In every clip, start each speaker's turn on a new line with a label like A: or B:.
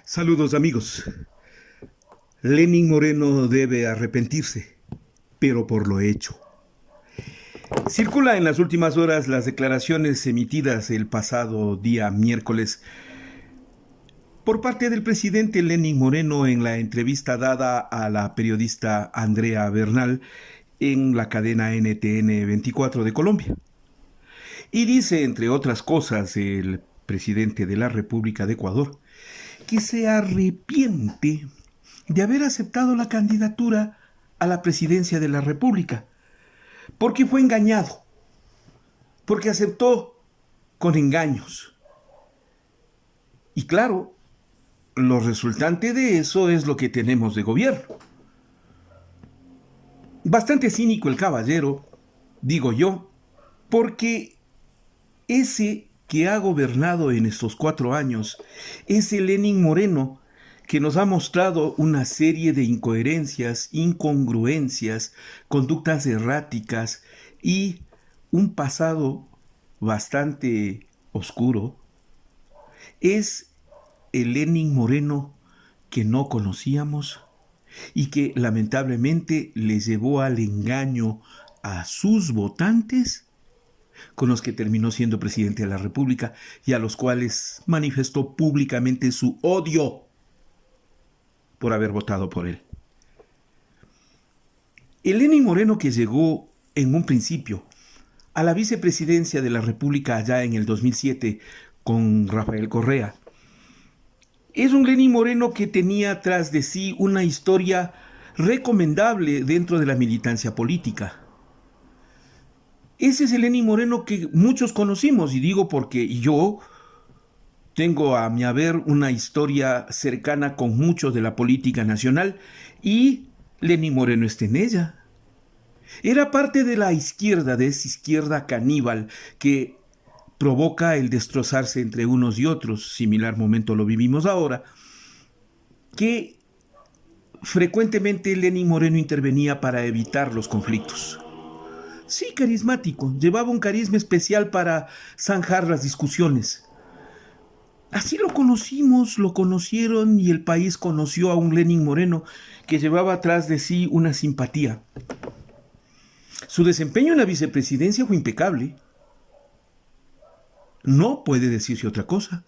A: Saludos amigos. Lenín Moreno debe arrepentirse, pero por lo hecho. Circula en las últimas horas las declaraciones emitidas el pasado día miércoles por parte del presidente Lenín Moreno en la entrevista dada a la periodista Andrea Bernal en la cadena NTN 24 de Colombia. Y dice, entre otras cosas, el presidente de la República de Ecuador, que se arrepiente de haber aceptado la candidatura a la presidencia de la República, porque fue engañado, porque aceptó con engaños. Y claro, lo resultante de eso es lo que tenemos de gobierno. Bastante cínico el caballero, digo yo, porque ese que ha gobernado en estos 4 años es el Lenín Moreno, que nos ha mostrado una serie de incoherencias, incongruencias, conductas erráticas y un pasado bastante oscuro. Es el Lenín Moreno que no conocíamos y que lamentablemente le llevó al engaño a sus votantes, con los que terminó siendo presidente de la República y a los cuales manifestó públicamente su odio por haber votado por él. El Lenín Moreno que llegó en un principio a la vicepresidencia de la República allá en el 2007 con Rafael Correa, es un Lenín Moreno que tenía tras de sí una historia recomendable dentro de la militancia política. Ese es el Lenín Moreno que muchos conocimos, y digo porque yo tengo a mi haber una historia cercana con muchos de la política nacional y Lenín Moreno está en ella. Era parte de la izquierda, de esa izquierda caníbal que provoca el destrozarse entre unos y otros, similar momento lo vivimos ahora, que frecuentemente Lenín Moreno intervenía para evitar los conflictos. Sí, carismático, llevaba un carisma especial para zanjar las discusiones. Así lo conocimos, lo conocieron y el país conoció a un Lenín Moreno que llevaba atrás de sí una simpatía. Su desempeño en la vicepresidencia fue impecable. No puede decirse otra cosa.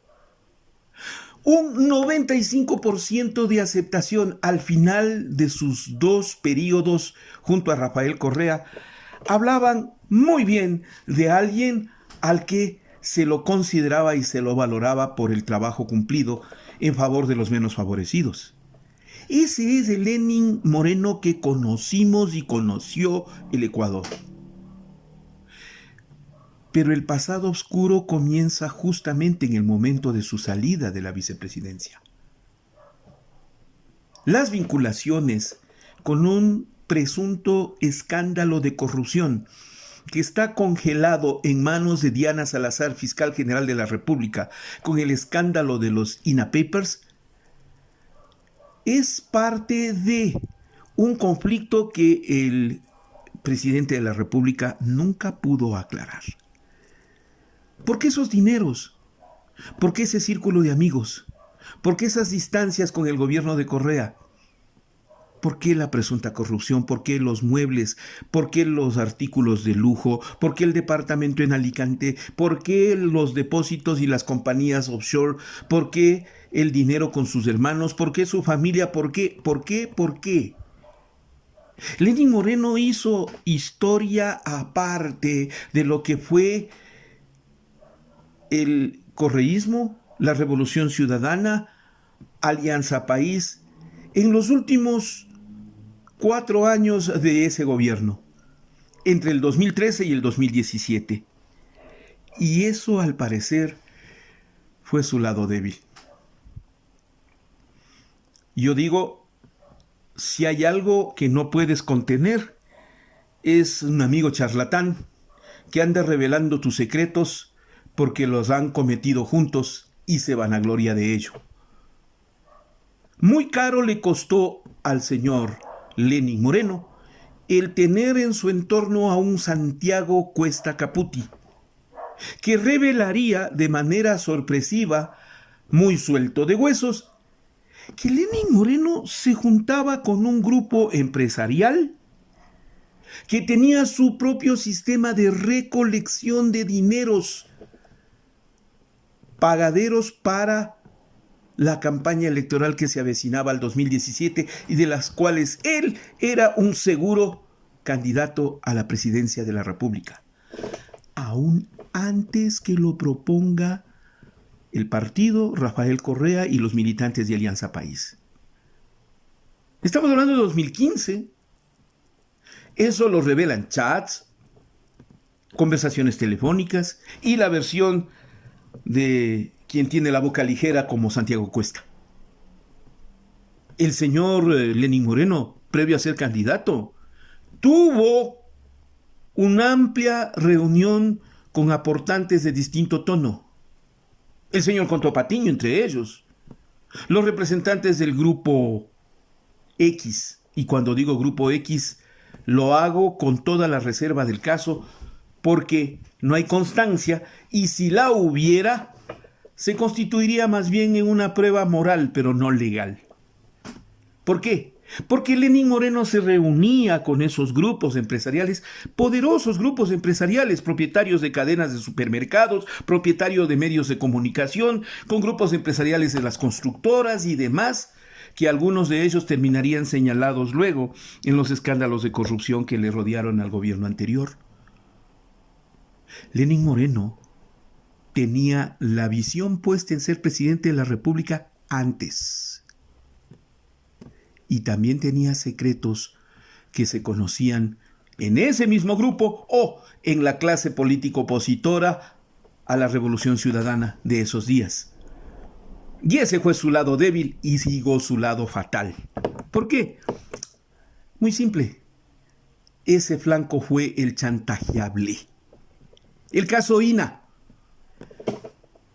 A: Un 95% de aceptación al final de sus 2 periodos junto a Rafael Correa hablaban muy bien de alguien al que se lo consideraba y se lo valoraba por el trabajo cumplido en favor de los menos favorecidos. Ese es el Lenín Moreno que conocimos y conoció el Ecuador. Pero el pasado oscuro comienza justamente en el momento de su salida de la vicepresidencia. Las vinculaciones con un presunto escándalo de corrupción que está congelado en manos de Diana Salazar, fiscal general de la República, con el escándalo de los INA Papers, es parte de un conflicto que el presidente de la República nunca pudo aclarar. ¿Por qué esos dineros? ¿Por qué ese círculo de amigos? ¿Por qué esas distancias con el gobierno de Correa? ¿Por qué la presunta corrupción? ¿Por qué los muebles? ¿Por qué los artículos de lujo? ¿Por qué el departamento en Alicante? ¿Por qué los depósitos y las compañías offshore? ¿Por qué el dinero con sus hermanos? ¿Por qué su familia? ¿Por qué? ¿Por qué? ¿Por qué? Lenín Moreno hizo historia aparte de lo que fue el correísmo, la Revolución Ciudadana, Alianza País, en los últimos 4 años de ese gobierno, entre el 2013 y el 2017. Y eso, al parecer, fue su lado débil. Yo digo, si hay algo que no puedes contener, es un amigo charlatán que anda revelando tus secretos porque los han cometido juntos y se vanagloria de ello. Muy caro le costó al señor Lenín Moreno el tener en su entorno a un Santiago Cuesta Caputi, que revelaría de manera sorpresiva, muy suelto de huesos, que Lenín Moreno se juntaba con un grupo empresarial que tenía su propio sistema de recolección de dineros pagaderos para la campaña electoral que se avecinaba al 2017 y de las cuales él era un seguro candidato a la presidencia de la República, aún antes que lo proponga el partido, Rafael Correa y los militantes de Alianza País. Estamos hablando de 2015. Eso lo revelan chats, conversaciones telefónicas y la versión de quien tiene la boca ligera como Santiago Cuesta. El señor Lenín Moreno, previo a ser candidato, tuvo una amplia reunión con aportantes de distinto tono. El señor Contó Patiño entre ellos, los representantes del Grupo X, y cuando digo Grupo X, lo hago con toda la reserva del caso, porque no hay constancia, y si la hubiera, se constituiría más bien en una prueba moral, pero no legal. ¿Por qué? Porque Lenín Moreno se reunía con esos grupos empresariales, poderosos grupos empresariales, propietarios de cadenas de supermercados, propietarios de medios de comunicación, con grupos empresariales de las constructoras y demás, que algunos de ellos terminarían señalados luego en los escándalos de corrupción que le rodearon al gobierno anterior. Lenín Moreno tenía la visión puesta en ser presidente de la República antes. Y también tenía secretos que se conocían en ese mismo grupo o en la clase política opositora a la Revolución Ciudadana de esos días. Y ese fue su lado débil y siguió su lado fatal. ¿Por qué? Muy simple. Ese flanco fue el chantajeable. El caso INA.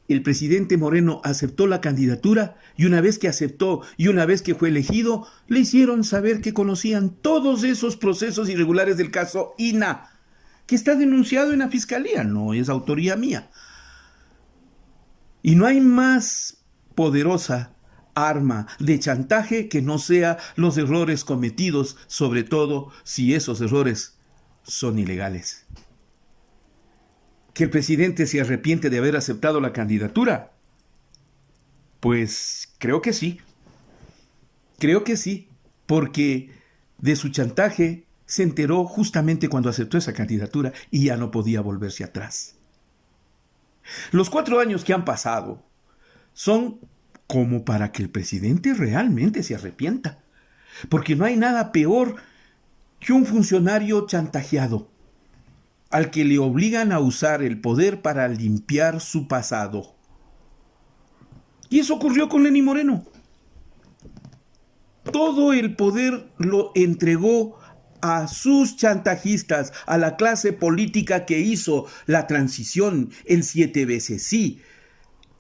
A: El presidente Moreno aceptó la candidatura y una vez que aceptó y una vez que fue elegido, le hicieron saber que conocían todos esos procesos irregulares del caso INA, que está denunciado en la fiscalía, no es autoría mía. Y no hay más poderosa arma de chantaje que no sea los errores cometidos, sobre todo si esos errores son ilegales. ¿Que el presidente se arrepiente de haber aceptado la candidatura? Pues creo que sí. Creo que sí, porque de su chantaje se enteró justamente cuando aceptó esa candidatura y ya no podía volverse atrás. Los 4 años que han pasado son como para que el presidente realmente se arrepienta, porque no hay nada peor que un funcionario chantajeado, al que le obligan a usar el poder para limpiar su pasado. Y eso ocurrió con Lenín Moreno. Todo el poder lo entregó a sus chantajistas, a la clase política que hizo la transición, el 7 veces sí,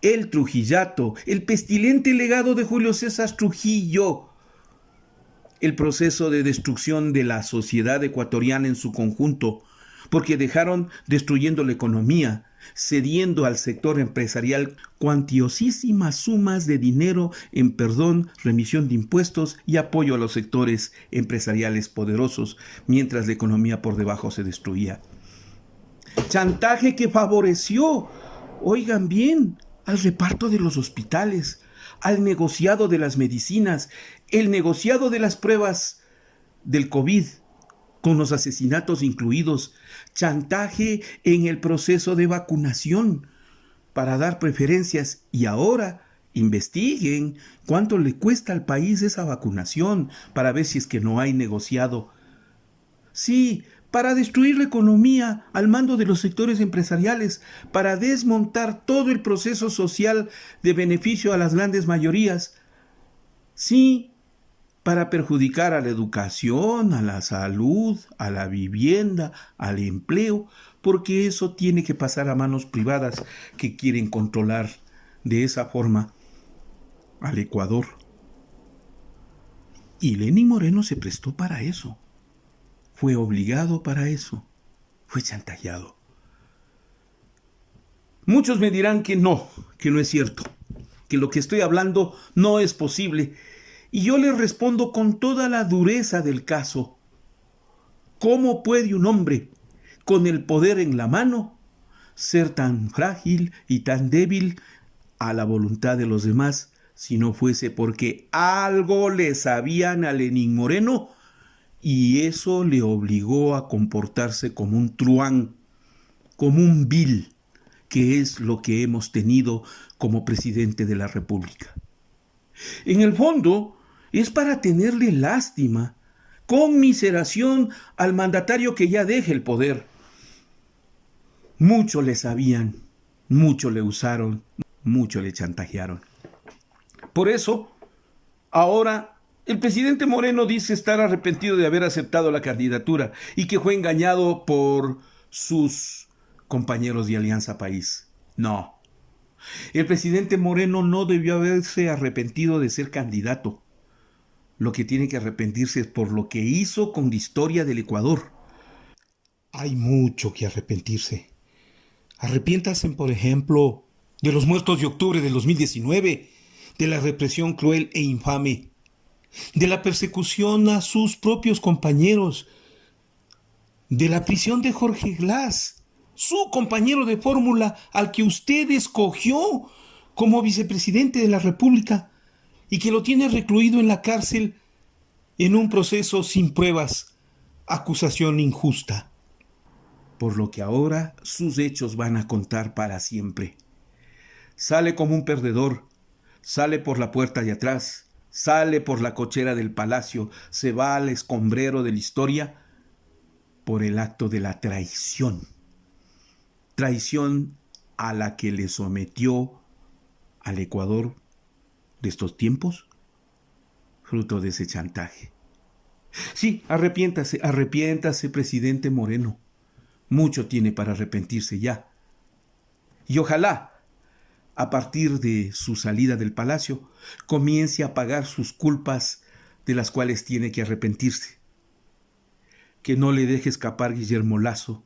A: el Trujillato, el pestilente legado de Julio César Trujillo, el proceso de destrucción de la sociedad ecuatoriana en su conjunto, porque dejaron destruyendo la economía, cediendo al sector empresarial cuantiosísimas sumas de dinero en perdón, remisión de impuestos y apoyo a los sectores empresariales poderosos, mientras la economía por debajo se destruía. Chantaje que favoreció, oigan bien, al reparto de los hospitales, al negociado de las medicinas, el negociado de las pruebas del COVID, con los asesinatos incluidos, chantaje en el proceso de vacunación para dar preferencias y ahora investiguen cuánto le cuesta al país esa vacunación para ver si es que no hay negociado. Sí, para destruir la economía al mando de los sectores empresariales, para desmontar todo el proceso social de beneficio a las grandes mayorías. Sí, para perjudicar a la educación, a la salud, a la vivienda, al empleo, porque eso tiene que pasar a manos privadas que quieren controlar de esa forma al Ecuador. Y Lenín Moreno se prestó para eso. Fue obligado para eso. Fue chantajeado. Muchos me dirán que no es cierto. que lo que estoy hablando no es posible. Y yo le respondo con toda la dureza del caso. ¿Cómo puede un hombre, con el poder en la mano, ser tan frágil y tan débil a la voluntad de los demás, si no fuese porque algo le sabían a Lenín Moreno y eso le obligó a comportarse como un truán, como un vil, que es lo que hemos tenido como presidente de la República? En el fondo, es para tenerle lástima, conmiseración al mandatario que ya deje el poder. Mucho le sabían, mucho le usaron, mucho le chantajearon. Por eso, ahora el presidente Moreno dice estar arrepentido de haber aceptado la candidatura y que fue engañado por sus compañeros de Alianza País. No. El presidente Moreno no debió haberse arrepentido de ser candidato. Lo que tiene que arrepentirse es por lo que hizo con la historia del Ecuador. Hay mucho que arrepentirse. Arrepiéntase, por ejemplo, de los muertos de octubre del 2019, de la represión cruel e infame, de la persecución a sus propios compañeros, de la prisión de Jorge Glass, su compañero de fórmula al que usted escogió como vicepresidente de la República y que lo tiene recluido en la cárcel en un proceso sin pruebas, acusación injusta. Por lo que ahora sus hechos van a contar para siempre. Sale como un perdedor, sale por la puerta de atrás, sale por la cochera del palacio, se va al escombrero de la historia por el acto de la traición. Traición a la que le sometió al Ecuador de estos tiempos, fruto de ese chantaje. Sí, arrepiéntase, presidente Moreno. Mucho tiene para arrepentirse ya. Y ojalá, a partir de su salida del palacio, comience a pagar sus culpas de las cuales tiene que arrepentirse. Que no le deje escapar Guillermo Lasso,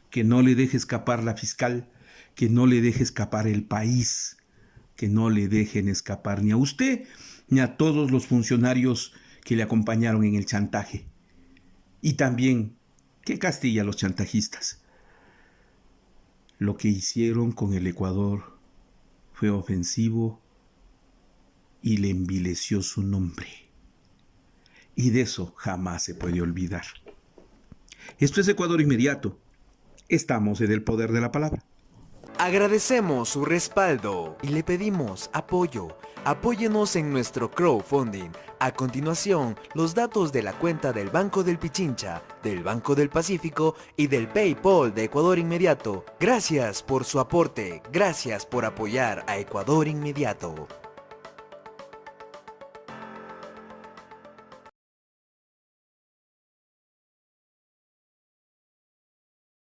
A: que no le deje escapar la fiscal, que no le deje escapar el país, que no le dejen escapar ni a usted ni a todos los funcionarios que le acompañaron en el chantaje. Y también que castigue a los chantajistas. Lo que hicieron con el Ecuador fue ofensivo y le envileció su nombre. Y de eso jamás se puede olvidar. Esto es Ecuador Inmediato. Estamos en el poder de la palabra.
B: Agradecemos su respaldo y le pedimos apoyo. Apóyenos en nuestro crowdfunding. A continuación, los datos de la cuenta del Banco del Pichincha, del Banco del Pacífico y del PayPal de Ecuador Inmediato. Gracias por su aporte. Gracias por apoyar a Ecuador Inmediato.